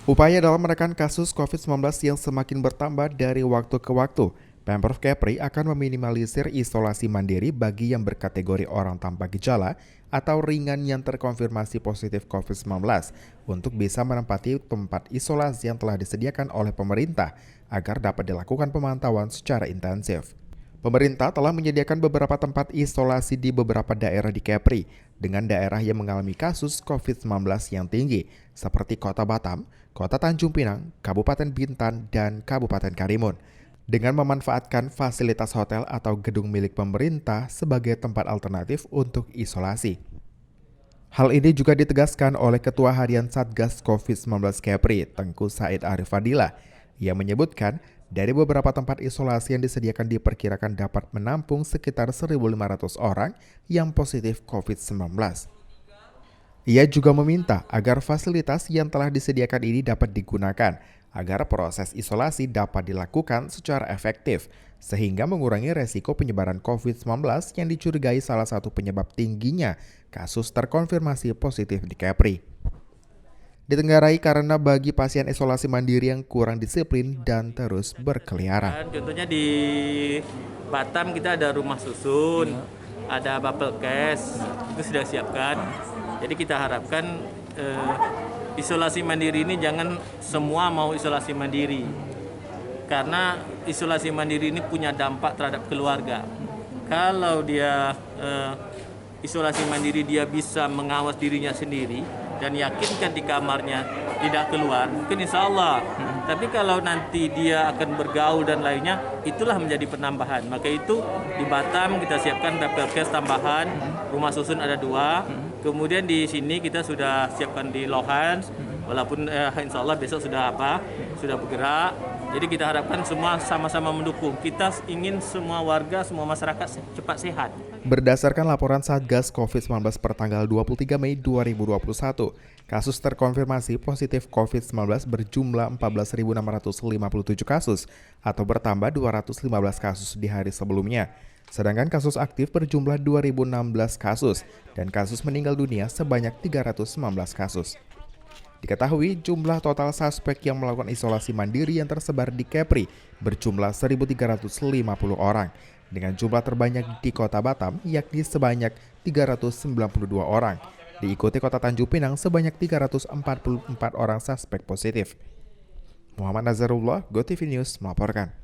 Upaya dalam menekan kasus COVID-19 yang semakin bertambah dari waktu ke waktu, Pemprov Kepri akan meminimalisir isolasi mandiri bagi yang berkategori orang tanpa gejala atau ringan yang terkonfirmasi positif COVID-19 untuk bisa menempati tempat isolasi yang telah disediakan oleh pemerintah agar dapat dilakukan pemantauan secara intensif. Pemerintah telah menyediakan beberapa tempat isolasi di beberapa daerah di Kepri dengan daerah yang mengalami kasus COVID-19 yang tinggi seperti Kota Batam, Kota Tanjung Pinang, Kabupaten Bintan, dan Kabupaten Karimun dengan memanfaatkan fasilitas hotel atau gedung milik pemerintah sebagai tempat alternatif untuk isolasi. Hal ini juga ditegaskan oleh Ketua Harian Satgas COVID-19 Kepri, Tengku Said Arif Fadila, yang menyebutkan dari beberapa tempat isolasi yang disediakan diperkirakan dapat menampung sekitar 1.500 orang yang positif COVID-19. Ia juga meminta agar fasilitas yang telah disediakan ini dapat digunakan agar proses isolasi dapat dilakukan secara efektif sehingga mengurangi resiko penyebaran COVID-19 yang dicurigai salah satu penyebab tingginya kasus terkonfirmasi positif di Kepri. Ditenggarai karena bagi pasien isolasi mandiri yang kurang disiplin dan terus berkeliaran. Contohnya di Batam kita ada rumah susun, ada bubble cash, itu sudah siapkan. Jadi kita harapkan isolasi mandiri ini jangan semua mau isolasi mandiri. Karena isolasi mandiri ini punya dampak terhadap keluarga. Kalau dia isolasi mandiri dia bisa mengawas dirinya sendiri dan yakinkan di kamarnya tidak keluar, mungkin insya Allah. Tapi kalau nanti dia akan bergaul dan lainnya, itulah menjadi penambahan. Maka itu di Batam kita siapkan bubble cash tambahan, rumah susun ada 2. Kemudian di sini kita sudah siapkan di Lohans, walaupun insya Allah besok sudah bergerak. Jadi kita harapkan semua sama-sama mendukung. Kita ingin semua warga, semua masyarakat cepat sehat. Berdasarkan laporan Satgas COVID-19 per tanggal 23 Mei 2021, kasus terkonfirmasi positif COVID-19 berjumlah 14.657 kasus atau bertambah 215 kasus di hari sebelumnya. Sedangkan kasus aktif berjumlah 2.016 kasus dan kasus meninggal dunia sebanyak 319 kasus. Diketahui jumlah total suspek yang melakukan isolasi mandiri yang tersebar di Kepri berjumlah 1.350 orang, dengan jumlah terbanyak di Kota Batam yakni sebanyak 392 orang, diikuti Kota Tanjung Pinang sebanyak 344 orang suspek positif. Muhammad Nazarullah, GoTV News melaporkan.